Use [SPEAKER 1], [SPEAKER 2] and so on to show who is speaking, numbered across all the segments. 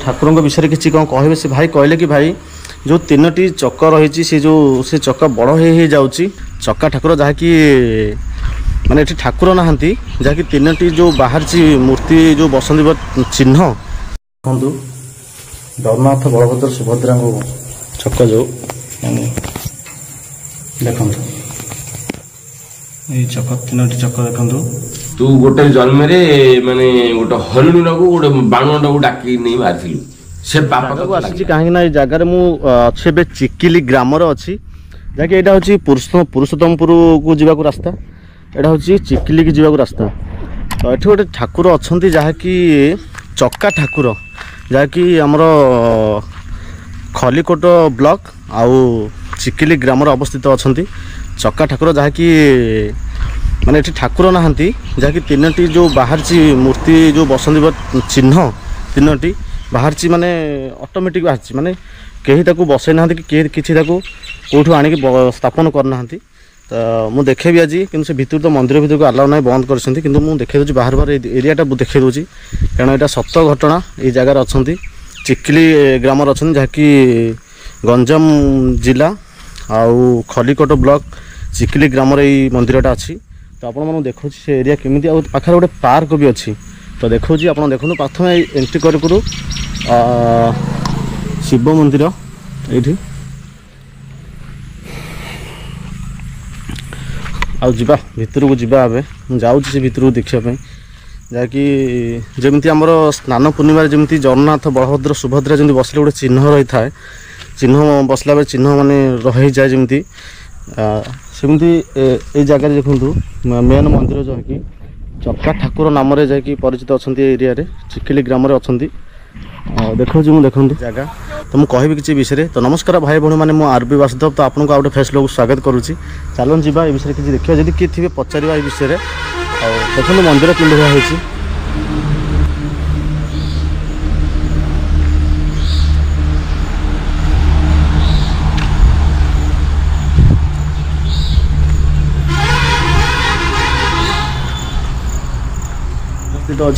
[SPEAKER 1] ठाकुर विषय किसी कौन कहे से भाई कहले कि भाई जो 3टी चक रही से चक बड़ हो जाऊँगी चक्का ठाकुर जहाँकि माने ये ठाकुर नहांती जहाँकि 3टी जो बाहर मूर्ति जो बसंती चिन्ह देखु जगन्नाथ बलभद्र सुभद्रा चक जो देखु ये चक 3टी चक देखु
[SPEAKER 2] तू गोटे जन्म माने गोटे हरिणी को गोटे बाणुआ को डाकी नहीं मारी से बापा
[SPEAKER 1] आसी कहीं ना जगार मुझे चिकिली ग्रामर अच्छी जहाँकि यहाँ हूँ पुरुषोत्तमपुर को जावाक रास्ता यहाँ हूँ चिकिली की जावाक रास्ता तो ये गोटे ठाकुर अच्छा जहाँकि चक्का ठाकुर जहाँकि आमर खलिकोट ब्लॉक आउ चिकिली ग्रामर अवस्थित अच्छा चक्का ठाकुर जहाँकि माने ये ठाकुर नहांती जहाँकि 3टी जो बाहर मूर्ति जो बसंती चिन्ह 3टी बाहर माने ऑटोमेटिक बाहर माने कहीं ताकू बसई ना कि किसी कौटू आणिक स्थापन करना तो मुझे देखे भी आज कि भितर तो मंदिर भितर को अलाउ ना बंद कर देखे दूसरी बाहर बाहर एरियाटा देखे दूसरी कारण यहाँ सत घटना ये जगार अच्छा चिकिली ग्रामर अच्छा जहाँकि गंजाम जिला आउ खलिकोट ब्लॉक चिकिली ग्रामर ये मंदिरटा अच्छी तो आपण देखो से एरिया केमी पाखे गोटे पार्क भी अच्छी तो देखो आप देखो प्रथम एंट्री करूँ शिव मंदिर ये आउ जा भितर को जावा एवं जाऊँगी से भितर को देखापी जहाँकि जमी आमर स्नान पूर्णिम जमी जगन्नाथ बलभद्र सुभद्रा जमी बसले गोटे चिन्ह रही था चिन्ह बसला बेले चिन्ह माने रही जाए जमी सेमती ये जगह देखु मेन मंदिर जो कि चक्का ठाकुर नाम जाकि परिचित अच्छा एरिया चिकिली ग्राम अच्छा देखो देखो जगह तो मुझे कहि किसी विषय तो नमस्कार भाई भाई मैंने आरबी वासुदेव तो आपको आउटे फेसबुक स्वागत करुच्ची चलन जी विषय किसी देखिए जब किए थे पचार ये विषय देखो मंदिर कि भाई अच्छी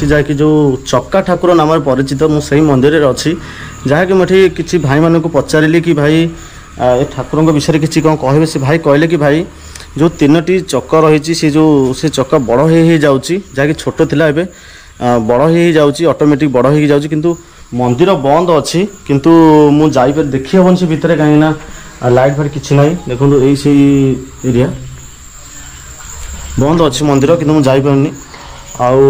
[SPEAKER 1] जहाँकि जो चक्का ठाकुर नाम परिचित मुझे मंदिर अच्छी जहाँकि मुझे किसी भाई मानक पचारि कि भाई ए ठाकुर विषय किसी कौन कहे से भाई कहले कि भाई जो 3टी चक रही से चक बड़ हो जाऊँगी जहाँकि छोट थिला एबे बड़ हो जाऊँगी ऑटोमेटिक बड़ हो जाऊँगी किंतु मंदिर बंद अच्छी किंतु मु जाई देखी हेन से भितर कहीं लाइट फाइट किसी ना देखो यही एरिया बंद अच्छी मंदिर किंतु मु जाई पारनी आउ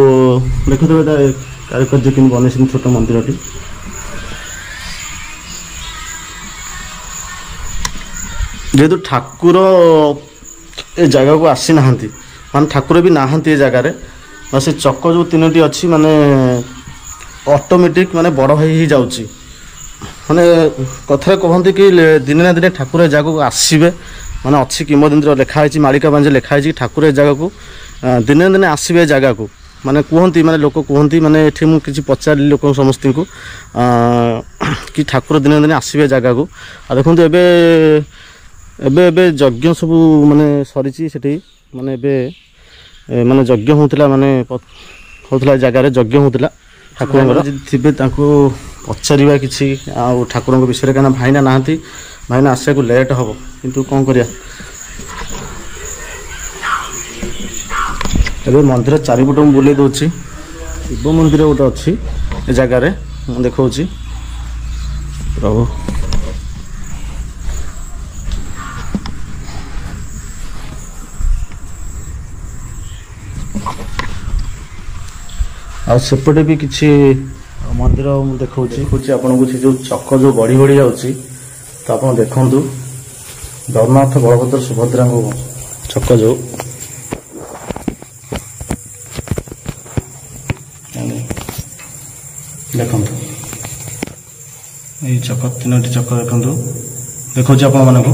[SPEAKER 1] देखुए कारुकार्य कि बनई छोट मंदिर जेहेतु ठाकुर ए जगह को आसी ना मान ठाकुर भी नहांती जगार से चक जो 3टी अच्छी माने ऑटोमेटिक माने बड़ हो जाऊँगी माने कथा कहते कि दिने ना दिने ठाकुर जगह को आसवे माने अच्छी किंवदंती लिखाई मालिका बांझे लिखाई ठाकुर जगह को दिने दिने आसवे जगह को माने कहती माने लोक कहती माने ये मुझे पचारि लोक समस्त को कि ठाकुर दिने दिने आसवे जगह को आ देखो एबे यज्ञ सब माने सरी से माने एबे माने यज्ञ होता माने होता जगार यज्ञ होता ठाकुर थे पचार कि ठाकुर विषय कहीं भाईना ना भाईना आसा को लेट हम किंतु कौन करिया एबे मंदिर चारिपट मुझे बुले दूसरी शिव मंदिर गोटे अच्छी ए जगार देखा प्रभु आसेपटे भी किसी मंदिर देखा आपको से जो चक जो बढ़ी बढ़ी जाऊँगी तो आप देखु जगन्नाथ बलभद्र सुभद्रा चक जो देखु ये चक 3टी चक देखु देखा आपण मानक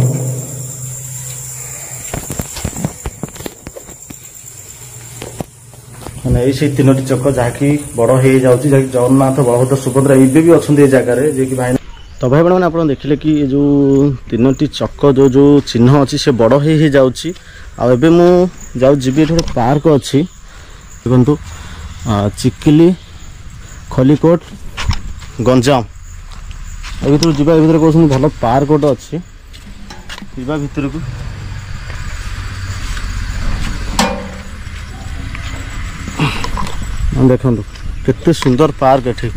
[SPEAKER 1] मैंने यही 3टी चक जहाँकि बड़ हो जाऊँगी जहाँकि जगन्नाथ बलभद्र सुभद्रा ये भी अच्छा ये जगार जे कि भाई तो भाई मैंने आप देखिले कि जो 3टी चक जो चिन्ह अच्छी से बड़ हो जाऊँगी आबे मु जी पार्क अच्छी देखु चिकिली खलिकोट गंजाम ଏ ଭିତରୁ ଯିବା। ଏ ଭିତରେ କହୁଛନ୍ତି ଭଲ ପାର୍କ ଗୋଟେ ଅଛି, ଯିବା ଭିତରକୁ। ଦେଖନ୍ତୁ କେତେ ସୁନ୍ଦର ପାର୍କ ଏଠି,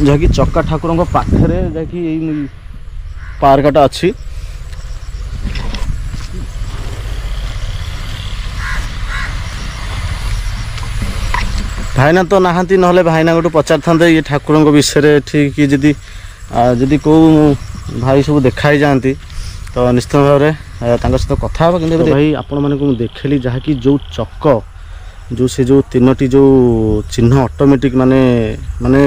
[SPEAKER 1] ଯାହାକି ଚକା ଠାକୁରଙ୍କ ପାଖରେ ଯାହାକି ଏଇ ପାର୍କଟା ଅଛି। ଭାଇନା ତ ନାହାନ୍ତି, ନହେଲେ ଭାଇନା ଗୋଟେ ପଚାରିଥାନ୍ତେ ଇଏ ଠାକୁରଙ୍କ ବିଷୟରେ ଠିକ୍ ଯଦି କେଉଁ ଭାଇ ସବୁ ଦେଖା ହେଇଯାଆନ୍ତି ତ ନିଶ୍ଚିତ ଭାବରେ ତାଙ୍କ ସହିତ କଥା ହେବା। କିନ୍ତୁ ଭାଇ ଆପଣମାନଙ୍କୁ ମୁଁ ଦେଖେଇଲି ଯାହାକି ଯେଉଁ ଚକ ସେ ଯେଉଁ ତିନୋଟି ଯେଉଁ ଚିହ୍ନ ଅଟୋମେଟିକ୍ ମାନେ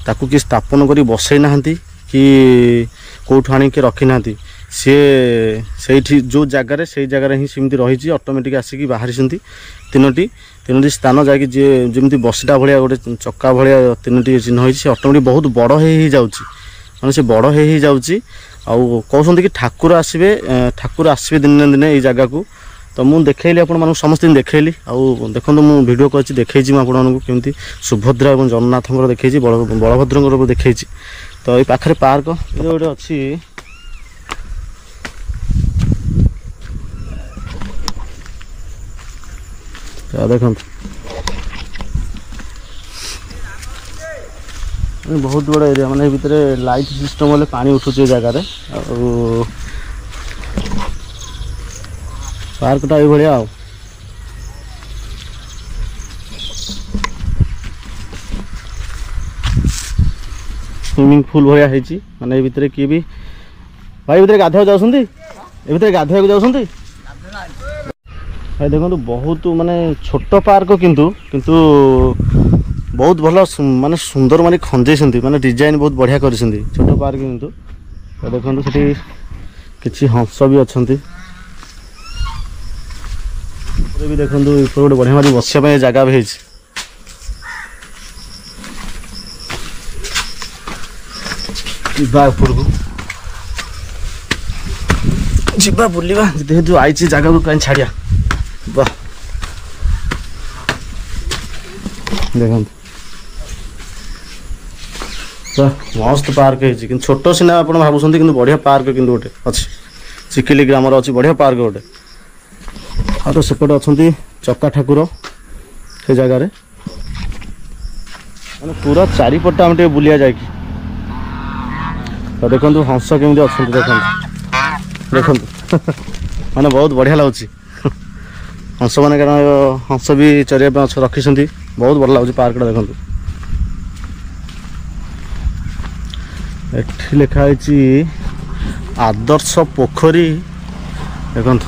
[SPEAKER 1] ତାକୁ କି ସ୍ଥାପନ କରି ବସେଇ ନାହାନ୍ତି କି କେଉଁଠୁ ଆଣିକି ରଖିନାହାନ୍ତି, ସିଏ ସେଇଠି ଯେଉଁ ଜାଗାରେ ସେଇ ଜାଗାରେ ହିଁ ସେମିତି ରହିଛି, ଅଟୋମେଟିକ୍ ଆସିକି ବାହାରିଛନ୍ତି। ତିନୋଟି ସ୍ଥାନ ଯାଇକି ଯିଏ ଯେମିତି ବସିଟା ଭଳିଆ ଗୋଟେ ଚକା ଭଳିଆ ତିନୋଟି ଚିହ୍ନ ହେଇଛି, ସେ ଅଟୋମେଟିକ୍ ବହୁତ ବଡ଼ ହେଇଯାଉଛି, ମାନେ ସେ ବଡ଼ ହେଇଯାଉଛି। ଆଉ କହୁଛନ୍ତି କି ଠାକୁର ଆସିବେ ଦିନେ ନା ଦିନେ ଏଇ ଜାଗାକୁ। ତ ମୁଁ ଦେଖେଇଲି ଆପଣମାନଙ୍କୁ, ସମସ୍ତଙ୍କୁ ଦେଖେଇଲି। ଆଉ ଦେଖନ୍ତୁ ମୁଁ ଭିଡ଼ିଓ କରିଛି, ଦେଖେଇଛି ମୁଁ ଆପଣମାନଙ୍କୁ କେମିତି ସୁଭଦ୍ରା ଏବଂ ଜଗନ୍ନାଥଙ୍କର ଦେଖେଇଛି, ବଳଭଦ୍ରଙ୍କର ଦେଖେଇଛି। ତ ଏଇ ପାଖରେ ପାର୍କ ଗୋଟେ ଅଛି, ଦେଖନ୍ତୁ ବହୁତ ବଡ଼ ଏରିଆ, ମାନେ ଏ ଭିତରେ ଲାଇଟ୍ ସିଷ୍ଟମ୍ ହେଲେ ପାଣି ଉଠୁଛି ଏ ଜାଗାରେ। ଆଉ ପାର୍କଟା ଏଇଭଳିଆ ଆଉ। ସୁଇମିଂ ପୁଲ୍ ଭଳିଆ ହେଇଛି, ମାନେ ଏ ଭିତରେ କିଏ ବି ଭାଇ ଭିତରେ ଗାଧୋଇବାକୁ ଯାଉଛନ୍ତି, ଏ ଭିତରେ ଗାଧୋଇବାକୁ ଯାଉଛନ୍ତି ଭାଇ। ଦେଖନ୍ତୁ ବହୁତ ମାନେ ଛୋଟ ପାର୍କ, କିନ୍ତୁ ବହୁତ ଭଲ, ମାନେ ସୁନ୍ଦର, ମାନେ ଖଞ୍ଜେଇଛନ୍ତି, ମାନେ ଡିଜାଇନ୍ ବହୁତ ବଢ଼ିଆ କରିଛନ୍ତି ଛୋଟ ପାର୍କ କିନ୍ତୁ। ଦେଖନ୍ତୁ ସେଠି କିଛି ହଂସ ବି ଅଛନ୍ତି ବି। ଦେଖନ୍ତୁ ଉପରେ ଗୋଟେ ବଢ଼ିଆ ମାନେ ବସିବା ପାଇଁ ଜାଗା ବି ହେଇଛି। ଯିବା ଉପରକୁ, ଯିବା ବୁଲିବା, ଯେହେତୁ ଆଇଛି ଜାଗାକୁ କାହିଁ ଛାଡ଼ିବା। ବାহ ଦେଖନ୍ତୁ ମସ୍ତ ପାର୍କ ହେଇଛି, କିନ୍ତୁ ଛୋଟ ସିନା ଆପଣ ଭାବୁଛନ୍ତି, କିନ୍ତୁ ବଢ଼ିଆ ପାର୍କ କିନ୍ତୁ ଗୋଟେ ଅଛି, ଚିକିଲି ଗ୍ରାମର ଅଛି ବଢ଼ିଆ ପାର୍କ ଗୋଟେ। ଆଉ ତ ସେପଟେ ଅଛନ୍ତି ଚକା ଠାକୁର ସେ ଜାଗାରେ, ମାନେ ପୁରା ଚାରିପଟ ଆମେ ଟିକେ ବୁଲିବା ଯାଇକି। ତ ଦେଖନ୍ତୁ ହଂସ କେମିତି ଅଛନ୍ତି, ଦେଖନ୍ତୁ ମାନେ ବହୁତ ବଢ଼ିଆ ଲାଗୁଛି ହଂସ ମାନେ, କାରଣ ହଂସ ବି ଚରିବା ପାଇଁ ରଖିଛନ୍ତି, ବହୁତ ଭଲ ଲାଗୁଛି ପାର୍କଟା। ଦେଖନ୍ତୁ ଏଠି ଲେଖା ହେଇଛି ଆଦର୍ଶ ପୋଖରୀ, ଦେଖନ୍ତୁ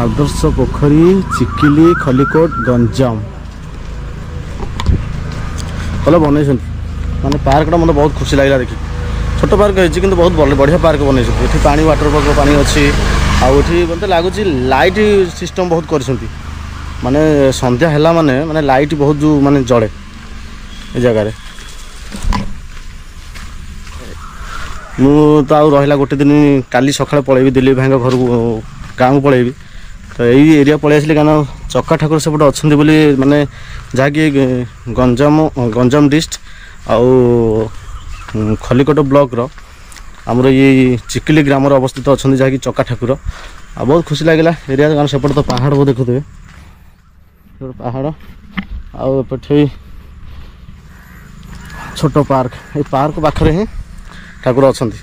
[SPEAKER 1] ଆଦର୍ଶ ପୋଖରୀ ଚିକିଲି ଖଲିକୋଟ ଗଞ୍ଜାମ। ଭଲ ବନେଇଛନ୍ତି, ମାନେ ପାର୍କଟା ମୋତେ ବହୁତ ଖୁସି ଲାଗିଲା ଦେଖି। ଛୋଟ ପାର୍କ ହେଇଛି କିନ୍ତୁ ବହୁତ ବଢ଼ିଆ ପାର୍କ ବନେଇଛନ୍ତି। ଏଠି ପାଣି ୱାଟର ପାର୍କ ପାଣି ଅଛି, ଆଉ ଏଠି ମୋତେ ଲାଗୁଛି ଲାଇଟ୍ ସିଷ୍ଟମ୍ ବହୁତ କରିଛନ୍ତି, ମାନେ ସନ୍ଧ୍ୟା ହେଲା ମାନେ ଲାଇଟ୍ ବହୁତ ଯେଉଁ ମାନେ ଜଳେ ଏ ଜାଗାରେ। ମୁଁ ତ ଆଉ ରହିଲା ଗୋଟେ ଦିନ, କାଲି ସକାଳେ ପଳେଇବି ଦିଲ୍ଲୀପ ଭାଇଙ୍କ ଘରକୁ, ଗାଁକୁ ପଳେଇବି। ତ ଏଇ ଏରିଆ ପଳେଇ ଆସିଲି, କାରଣ ଚକା ଠାକୁର ସେପଟେ ଅଛନ୍ତି ବୋଲି, ମାନେ ଯାହାକି ଗଞ୍ଜାମ ଡିଷ୍ଟ୍ରିକ୍ଟ ଆଉ ଖଲିକୋଟ ବ୍ଲକର ଆମର ଏଇ ଚିକିଲି ଗ୍ରାମରେ ଅବସ୍ଥିତ ଅଛନ୍ତି, ଯାହାକି ଚକା ଠାକୁର। ଆଉ ବହୁତ ଖୁସି ଲାଗିଲା ଏରିଆ, କାରଣ ସେପଟେ ତ ପାହାଡ଼ ବହୁତ ଦେଖୁଥିବେ, ପାହାଡ଼। ଆଉ ଏପଟେ ଛୋଟ ପାର୍କ, ଏଇ ପାର୍କ ପାଖରେ ହିଁ ଠାକୁର ଅଛନ୍ତି।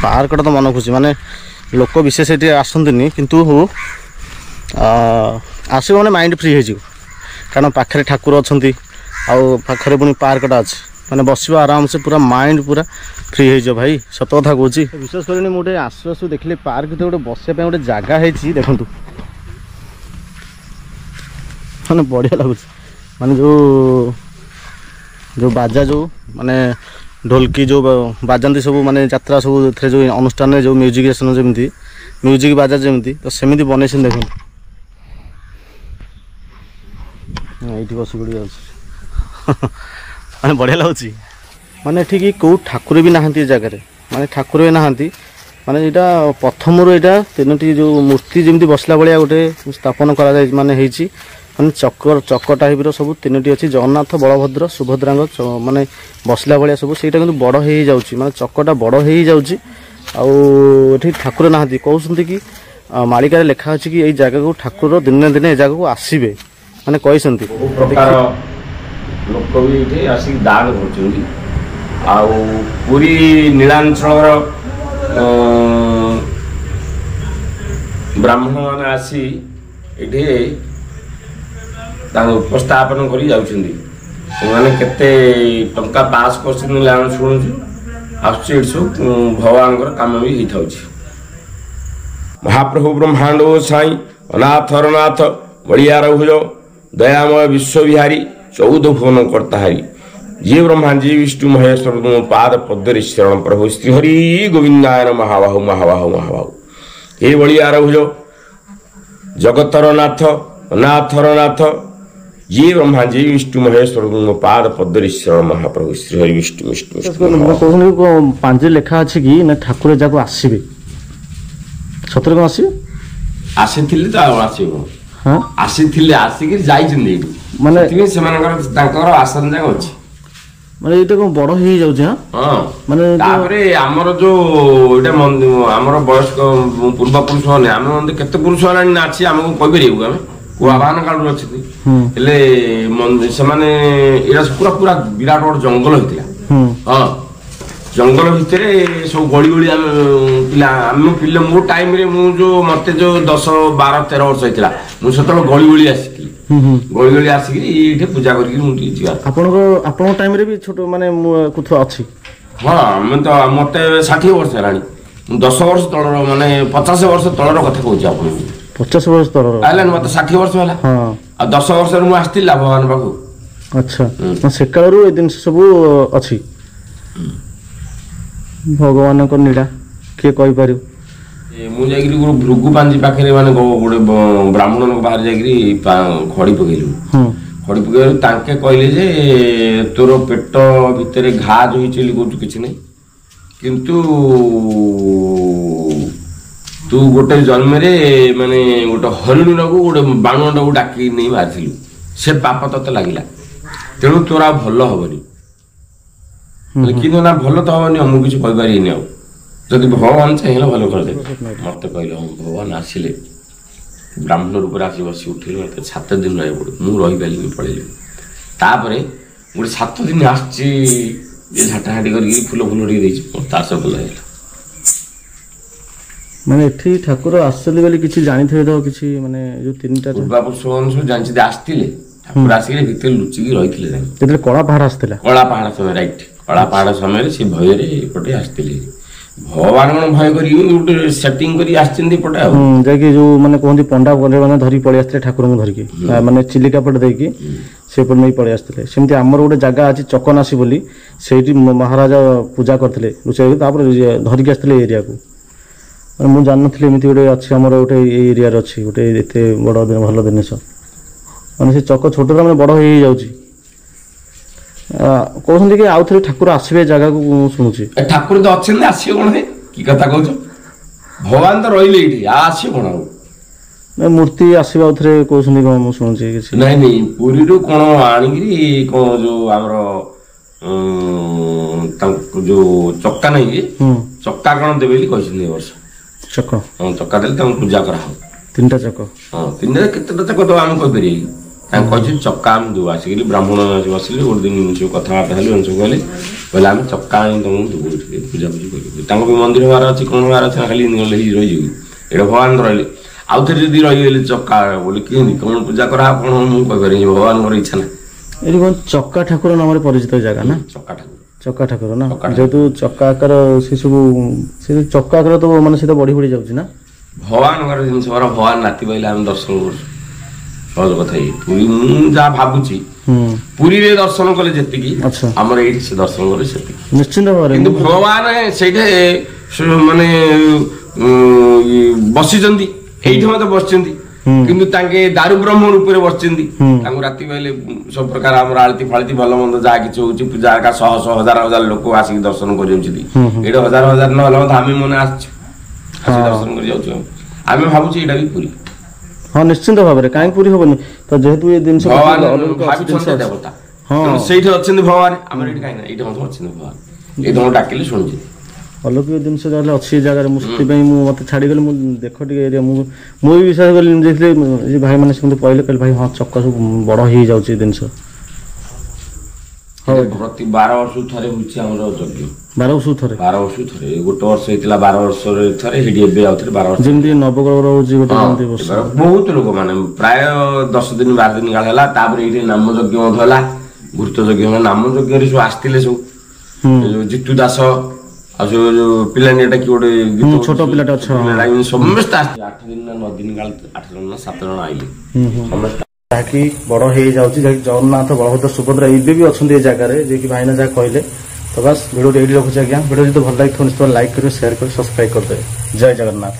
[SPEAKER 1] ପାର୍କଟା ତ ମନ ଖୁସି, ମାନେ ଲୋକ ବିଶେଷ ଏଠି ଆସନ୍ତିନି, କିନ୍ତୁ ଆସିବ ମାନେ ମାଇଣ୍ଡ ଫ୍ରି ହେଇଯିବ, କାରଣ ପାଖରେ ଠାକୁର ଅଛନ୍ତି, ଆଉ ପାଖରେ ପୁଣି ପାର୍କଟା ଅଛି, ମାନେ ବସିବ ଆରାମସେ, ପୁରା ମାଇଣ୍ଡ ପୁରା ଫ୍ରି ହେଇଯିବ ଭାଇ, ସତ କଥା କହୁଛି। ବିଶ୍ୱାସ କରିନି, ମୁଁ ଗୋଟେ ଆସୁ ଦେଖିଲି ପାର୍କ ଭିତରେ ଗୋଟେ ବସିବା ପାଇଁ ଗୋଟେ ଜାଗା ହେଇଛି, ଦେଖନ୍ତୁ ମାନେ ବଢ଼ିଆ ଲାଗୁଛି। ମାନେ ଯେଉଁ ବାଜା ଯେଉଁ ମାନେ ଢୋଲକି ଯେଉଁ ବାଜାନ୍ତି ସବୁ, ମାନେ ଯାତ୍ରା ସବୁ, ଏଥିରେ ଯେଉଁ ଅନୁଷ୍ଠାନରେ ଯେଉଁ ମ୍ୟୁଜିକେସନ ଯେମିତି ମ୍ୟୁଜିକ୍ ବାଜା ଯେମିତି, ତ ସେମିତି ବନେଇଛନ୍ତି ଦେଖନ୍ତୁ। ଏଇଠି ବସି ପଡ଼ି ଯାଉଛି ମାନେ ବଢ଼ିଆ ଲାଗୁଛି। ମାନେ ଏଠିକି କେଉଁ ଠାକୁର ବି ନାହାନ୍ତି ଏ ଜାଗାରେ, ମାନେ ଠାକୁର ବି ନାହାନ୍ତି, ମାନେ ଏଇଟା ପ୍ରଥମରୁ ଏଇଟା ତିନୋଟି ଯେଉଁ ମୂର୍ତ୍ତି ଯେମିତି ବସିଲା ଭଳିଆ ଗୋଟେ ସ୍ଥାପନ କରାଯାଇ ମାନେ ହେଇଛି ମାନେ ଚକ ଟାଇପ୍ର ସବୁ ତିନୋଟି ଅଛି ଜଗନ୍ନାଥ ବଳଭଦ୍ର ସୁଭଦ୍ରାଙ୍କ ମାନେ ବସିଲା ଭଳିଆ ସବୁ ସେଇଟା କିନ୍ତୁ ବଡ଼ ହେଇଯାଉଛି ମାନେ ଚକଟା ବଡ଼ ହେଇଯାଉଛି ଆଉ ଏଠି ଠାକୁର ନାହାନ୍ତି କହୁଛନ୍ତି କି ମାଳିକାରେ ଲେଖା ଅଛି କି ଏଇ ଜାଗାକୁ ଠାକୁର ଦିନେ ଦିନେ ଏ ଜାଗାକୁ ଆସିବେ ମାନେ କହିଛନ୍ତି
[SPEAKER 2] ବହୁ ପ୍ରକାର ଲୋକ ବି ଏଠି ଆସିକି ଦାନ କରୁଛନ୍ତି ଆଉ ପୁରୀ ନୀଳାଞ୍ଚଳର ବ୍ରାହ୍ମଣମାନେ ଆସି ଏଠି ତାଙ୍କୁ ଉପସ୍ଥାପନ କରି ଯାଉଛନ୍ତି ସେମାନେ କେତେ ଟଙ୍କା ପାସ୍ କରୁଛନ୍ତି ଆମେ ଶୁଣୁଛୁ ଆସୁଛି ଏଠି ସବୁ ଭଗବାନଙ୍କର କାମ ବି ହେଇଥାଉଛି ମହାପ୍ରଭୁ ବ୍ରହ୍ମାଣ୍ଡ ସାଇ ଅନାଥ ରନାଥ ବଳିଆ ରହୁଜ ଦୟାମୟ ବିଶ୍ୱବିହାରୀ ଚଉଦ ଭୁବନ କର୍ତ୍ତାହାରୀ ଯିଏ ବ୍ରହ୍ମା ଯିଏ ବିଷ୍ଣୁ ମହେଶ୍ୱର ତୁମ ପାଦ ପଦ୍ମରେ ଶରଣ ପ୍ରଭୁ ଶ୍ରୀହରି ଗୋବିନ୍ଦାୟନ ମହାବାହୁ ମହାବାହୁ ମହାବାହୁ ହେ ବଳିଆ ରହୁଜ ଜଗତର ନାଥ ଅନାଥର ନାଥ ଯିଏ ବ୍ରହ୍ମା ଯିଏ ବିଷ୍ଣୁ ମହେଶ୍ୱର ତୁମ ପାଦ ପଦ୍ମରେ ଶରଣ ମହାପ୍ରଭୁ ଶ୍ରୀହରି ବିଷ୍ଣୁ ବିଷ୍ଣୁ
[SPEAKER 1] କହୁଛନ୍ତି ପାଞ୍ଜିରେ ଲେଖା ଅଛି କି ନା ଠାକୁର ଯାକୁ ଆସିବେ ସତରେ କଣ ଆସିବେ
[SPEAKER 2] ଆସିଥିଲେ ତ ଆଉ ଆସିବ ଆସିଥିଲେ ଆସିକି ଯାଇଛନ୍ତି ଏଇଠୁ
[SPEAKER 1] ମାନେ
[SPEAKER 2] ସେମାନଙ୍କର ତାଙ୍କର ଆସନ ଯାକ ଅଛି
[SPEAKER 1] ମାନେ ଏଇଟା କଣ ବଡ ହେଇଯାଉଛି
[SPEAKER 2] ହଁ ମାନେ ତାପରେ ଆମର ଯୋଉ ଏଇଟା ଆମର ବୟସ୍କ ପୂର୍ବ ପୁରୁଷ ମାନେ ଆମେ କେତେ ପୁରୁଷ ହେଲାଣି ନା ଅଛି ଆମକୁ କହିପାରିବୁ ଆମେ ଆହ୍ୱାନ କାଳରୁ ଅଛନ୍ତି ହେଲେ ସେମାନେ ଏଇଟା ପୁରା ପୁରା ବିରାଟ ବଡ ଜଙ୍ଗଲ ହେଇଥିଲା ହଁ ଜଙ୍ଗଲ ଭିତରେ ସବୁ ଗଳି ଗଳି ଆମେ ପିଲା ମୋ ଟାଇମରେ ମୁଁ ଯୋଉ ମତେ ଯୋଉ 10, 12, 13 ବର୍ଷ ହେଇଥିଲା ମୁଁ ସେତେବେଳେ ଗଳି ଗଳି ଆସିଥିଲି ଗଳି ଗଳି ଆସିକିରି ଏଇଠି ପୂଜା କରିକି ମୁଁ ଟିକେ ଯିବା
[SPEAKER 1] ଆପଣଙ୍କ ଟାଇମରେ ବି ଛୋଟ ମାନେ ଅଛି
[SPEAKER 2] ହଁ ଆମେ ତ ମତେ 60 ବର୍ଷ ହେଲାଣି ମୁଁ 10 ବର୍ଷ ତଳର ମାନେ 50 ବର୍ଷ ତଳର କଥା କହୁଛି ଆପଣଙ୍କୁ
[SPEAKER 1] 50 ବର୍ଷ ତଳର
[SPEAKER 2] ହେଲାନି ମତେ 60 ବର୍ଷ ହେଲା ଆଉ 10 ବର୍ଷରେ ମୁଁ ଆସିଥିଲି ଭଗବାନ ପାଖକୁ
[SPEAKER 1] ଆଚ୍ଛା ସେ କାଳରୁ ଏ ଜିନିଷ ସବୁ ଅଛି ଭଗବାନଙ୍କ ନୀଳା କିଏ କହିପାରିବ
[SPEAKER 2] ମୁଁ ଯାଇକିରି ଗୋଟେ ଭୃଗୁ ପାଞ୍ଜି ପାଖରେ ମାନେ ଗୋଟେ ବ୍ରାହ୍ମଣଙ୍କ ବାହାରେ ଯାଇକିରି ଖଡ଼ି ପକେଇଲୁ ଖଡ଼ି ପକେଇବାରୁ ତାଙ୍କେ କହିଲେ ଯେ ତୋର ପେଟ ଭିତରେ ଘା ଯୋଉ ହେଇଛି ବୋଲି କହୁଛୁ କିଛି ନାହିଁ କିନ୍ତୁ ତୁ ଗୋଟେ ଜନ୍ମରେ ମାନେ ଗୋଟେ ହରିଣୀକୁ ଗୋଟେ ବାଣୁଣଟାକୁ ଡାକି ନେଇ ମାରିଥିଲୁ ସେ ପାପ ତତେ ଲାଗିଲା ତେଣୁ ତୋର ଆଉ ଭଲ ହବନି କିନ୍ତୁ ନା ଭଲ ତ ହବନି ମୁଁ କିଛି କହିପାରିବିନି ଆଉ ଯଦି ଭଗବାନ ଚାହିଁଲେ ଭଲ କରିଦେବେ ମତେ କହିଲେ ଭଗବାନ ଆସିଲେ ବ୍ରାହ୍ମଣ ରୂପରେ ଆସି ବସି ଉଠିଲେ ମତେ 7 ଦିନ ରହିବାକୁ ପଡ଼ିବ ମୁଁ ରହିପାରିଲିନି ପଳେଇଲି ତାପରେ ଗୋଟେ 7 ଦିନ ଆସିଛି ଝାଟାଝାଟି କରିକି ଫୁଲ ଟିକେ ଦେଇଛି ତା ସହ ଭଲ ହେଇଗଲା
[SPEAKER 1] ମାନେ ଏଠି ଠାକୁର ଆସୁଛନ୍ତି ବୋଲି କିଛି ଜାଣିଥିବେ ତ କିଛି ମାନେ ଯୋଉ 3ଟା
[SPEAKER 2] ପୂର୍ବାପୁରୁଷ ଜାଣିଛନ୍ତି ଆସିଥିଲେ ଠାକୁର ଆସିକି ଭିତରେ ଲୁଚିକି ରହିଥିଲେ
[SPEAKER 1] ଯେତେବେଳେ କଳା ପାହାଡ଼ ଆସିଥିଲା
[SPEAKER 2] କଳା ପାହାଡ଼ ସମୟ ରାଇଟ୍ କଳା ପାହାଡ଼ ସମୟରେ ସେ ଭୟରେ ଏପଟେ ଆସିଥିଲେ ଭଗବାନ କଣ ଭୟ କରିକି ଗୋଟେ ସେଟିଂ କରି ଆସିଛନ୍ତି ଏପଟେ ଆଉ
[SPEAKER 1] ଯାଇକି ଯୋଉ ମାନେ କୁହନ୍ତି ପଣ୍ଡା ମାନେ ଧରିକି ପଳେଇ ଆସିଥିଲେ ଠାକୁରଙ୍କୁ ଧରିକି ମାନେ ଚିଲିକା ପଟେ ଦେଇକି ସେପଟେ ନେଇ ପଳେଇ ଆସିଥିଲେ ସେମିତି ଆମର ଗୋଟେ ଜାଗା ଅଛି ଚକନାସି ବୋଲି ସେଇଠି ମହାରାଜା ପୂଜା କରିଥିଲେ ଲୁଚାଇକି ତାପରେ ଧରିକି ଆସିଥିଲେ ଏରିଆକୁ ମୁଁ ଜାଣିନଥିଲି ଏମିତି ଗୋଟେ ଅଛି ଆମର ଗୋଟେ ଏଇ ଏରିଆରେ ଅଛି ଗୋଟେ ଏତେ ବଡ଼ ଭଲ ଜିନିଷ ମାନେ ସେ ଚକ ଛୋଟଟା ମାନେ ବଡ଼ ହେଇଯାଉଛି କହୁଛନ୍ତି କି ଆଉ ଥରେ ଠାକୁର ଆସିବେ ଜାଗାକୁ ମୁଁ ଶୁଣୁଛି
[SPEAKER 2] ଠାକୁର ତ ଅଛନ୍ତି ଆସିବେ କଣ କି କଥା କହୁଛ ଭଗବାନ ତ ରହିଲେ ଏଇଠି ଆସିବେ କଣ ଆଉ
[SPEAKER 1] ମୂର୍ତ୍ତି ଆସିବ ଆଉ ଥରେ କହୁଛନ୍ତି କଣ ମୁଁ ଶୁଣୁଛି କିଛି
[SPEAKER 2] ନାଇଁ ପୁରୀରୁ କଣ ଆଣିକିରି କଣ ଯୋଉ ଆମର ତାଙ୍କୁ ଯୋଉ ଚକା ନାହିଁ କି ଚକା କଣ ଦେବେ ବୋଲି କହିଛନ୍ତି ଏ ବର୍ଷ
[SPEAKER 1] ଚକ
[SPEAKER 2] ଚକା ଦେଲେ ତାଙ୍କୁ ପୂଜା କରାହବ
[SPEAKER 1] 3ଟା ଚକ
[SPEAKER 2] ହଁ 3ଟା କେତେଟା ଚକ ତ ଆମେ କହିପାରିବେ ତାଙ୍କୁ କହିଛନ୍ତି ଚକା ଆମେ ଦେବୁ ଆସିକିରି ବ୍ରାହ୍ମଣ ବସିଲେ ଗୋଟେ ଦିନ ସବୁ କଥାବାର୍ତ୍ତା ହେଲେ ସବୁ କହିଲେ ଆମେ ଚକା ଆଣି ତମକୁ ଦେବୁ ଟିକେ ପୂଜାପୂଜି କରିବୁ ତାଙ୍କ ବି ମନ୍ଦିର ହବାର ଅଛି କଣ ହବାର ଅଛି ଖାଲି ରହିଯିବୁ ଏଇଟା ଭଗବାନ ରହିଲେ ଆଉ ଥରେ ଯଦି ରହିଗଲେ ଚକା ବୋଲି କେମିତି କଣ ପୂଜା କରାହବ କଣ ମୁଁ କହିପାରିବି ଭଗବାନଙ୍କର ଇଚ୍ଛା ନା
[SPEAKER 1] ଏଠି କଣ ଚକା ଠାକୁର ନାମରେ ପରିଚିତ ଜାଗା ନା ଚକା ଠାକୁର ନା ଯେହେତୁ ଚକା ଆକାର ସେ ସବୁ ସେ ଚକା ଆକାର ତ ମାନେ ସେ ତ ବଢି ଯାଉଛି ନା
[SPEAKER 2] ଭଗବାନଙ୍କର ଜିନିଷ ଭଗବାନ ନାତି ପାଇଲେ ଆମେ ଦର୍ଶନ କରୁଛୁ ସହଜ କଥା ପୁରୀ ମୁଁ ଯାହା ଭାବୁଛି ପୁରୀରେ ଦର୍ଶନ କଲେ ଯେତିକି ଆମର ଏଇଠି ସେ ଦର୍ଶନ କଲେ ସେତିକି
[SPEAKER 1] ନିଶ୍ଚିନ୍ତ ଭାବରେ
[SPEAKER 2] କିନ୍ତୁ ଭଗବାନ ସେଇଠି ମାନେ ବସିଛନ୍ତି ଏଇଠି ମଧ୍ୟ ବସିଛନ୍ତି କିନ୍ତୁ ତାଙ୍କେ ଦାରୁ ବ୍ରହ୍ମ ରୂପରେ ବସିଛନ୍ତି ତାଙ୍କୁ ରାତି ପାଇଲେ ସବୁ ପ୍ରକାର ଆମର ଆଳତି ଫାଳତି ଭଲ ମନ୍ଦ ଯାହା କିଛି ହଉଛି ପୂଜା ଶହ ଶହ ହଜାର ହଜାର ଲୋକ ଆସିକି ଦର୍ଶନ କରି ଯାଉଛନ୍ତି ଏଇଠି ହଜାର ହଜାର ନହେଲେ ମଧ୍ୟ ଆମେ ମନେ ଆସିଛୁ ଆସିକି ଦର୍ଶନ କରି ଯାଉଛୁ। ଆମେ ଭାବୁଛୁ ଏଇଟା ବି ପୁରୀ।
[SPEAKER 1] ହଁ ନିଶ୍ଚିନ୍ତ ଭାବରେ କାହିଁ ପୁରୀ ହବନି ତ ଯେହେତୁ ଏ ଜିନିଷ
[SPEAKER 2] ଭଗବାନ ଭାବିଛନ୍ତି ଦେବତା। ତେଣୁ ସେଇଠି ଅଛନ୍ତି ଭଗବାନ, ଆମର ଏଇଠି କାହିଁକି ନା ଏଇଠି ମଧ୍ୟ ଅଛନ୍ତି ଭଗବାନ। ଏଇ ତମକୁ ଡାକିଲେ ଶୁଣୁଛି।
[SPEAKER 1] ଅଲୌକିକ ଜିନିଷ ଯାହେଲେ ଅଛି ଏ ଜାଗାରେ, ମୁଁ ସେଥିପାଇଁ ମୁଁ ମତେ ଛାଡ଼ିଗଲି। ମୁଁ ଦେଖ ଟିକେ ଏରିଆ, ମୁଁ ବି ବିଶ୍ୱାସ କଲି ଦେଖିଲି ଏ ଭାଇମାନେ ସେମିତି କହିଲେ ଭାଇ ହଁ ଚକ ସବୁ ବଡ଼ ହେଇଯାଉଛି ଏ ଜିନିଷ।
[SPEAKER 2] ପ୍ରତି 12 ବର୍ଷକୁ ଥରେ ହଉଛି ଆମର ଯଜ୍ଞ।
[SPEAKER 1] 12 ବର୍ଷକୁ ଥରେ?
[SPEAKER 2] 12 ବର୍ଷକୁ ଥରେ। ଗୋଟେ ବର୍ଷ ହେଇଥିଲା 12 ବର୍ଷରେ ଥରେ, ସେଠି ଏବେ ଆଉ ଥରେ 12 ବର୍ଷ।
[SPEAKER 1] ଯେମିତି ନବକଳେବର ହଉଛି ଗୋଟେ ଯେମିତି ବର୍ଷ।
[SPEAKER 2] ବହୁତ ଲୋକ ମାନେ ପ୍ରାୟ 10 ଦିନ 12 ଦିନ କାଳ ହେଲା। ତାପରେ ଏଇଠି ନାମ ଯଜ୍ଞ ମଧ୍ୟ ହେଲା, ଘୃତ ଯଜ୍ଞ ହେଲା। ନାମ ଯଜ୍ଞରେ ସବୁ ଆସିଥିଲେ ସବୁ ଜିତୁ ଦାସ ଆଉ ସବୁ ଯୋଉ ପିଲାନିଟା କି ଗୋଟେ
[SPEAKER 1] ଛୋଟ ପିଲାଟା ଅଛି
[SPEAKER 2] ସମସ୍ତେ ଆସିଥିଲେ। 8 ଦିନ ନା 9 ଦିନ କାଳ 8 ଜଣ ନା 7 ଜଣ ଆଇଲେ ସମସ୍ତେ।
[SPEAKER 1] ଯାହାକି ବଡ଼ ହେଇଯାଉଛି, ଯାହାକି ଜଗନ୍ନାଥ ବଳଭଦ୍ର ସୁଭଦ୍ରା ଏବେ ବି ଅଛନ୍ତି ଏ ଜାଗାରେ, ଯିଏକି ଭାଇନା ଯାହା କହିଲେ। ତ ବାସ୍ ଭିଡ଼ିଓଟି ଏଇଠି ରଖୁଛି ଆଜ୍ଞା। ଭିଡ଼ିଓ ଯଦି ଭଲ ଲାଗିଥିବ ନିଶ୍ଚୟ ଲାଇକ୍ କରିବେ, ସେୟାର କରିବେ, ସବସ୍କ୍ରାଇବ୍ କରିଦେବେ। ଜୟ ଜଗନ୍ନାଥ।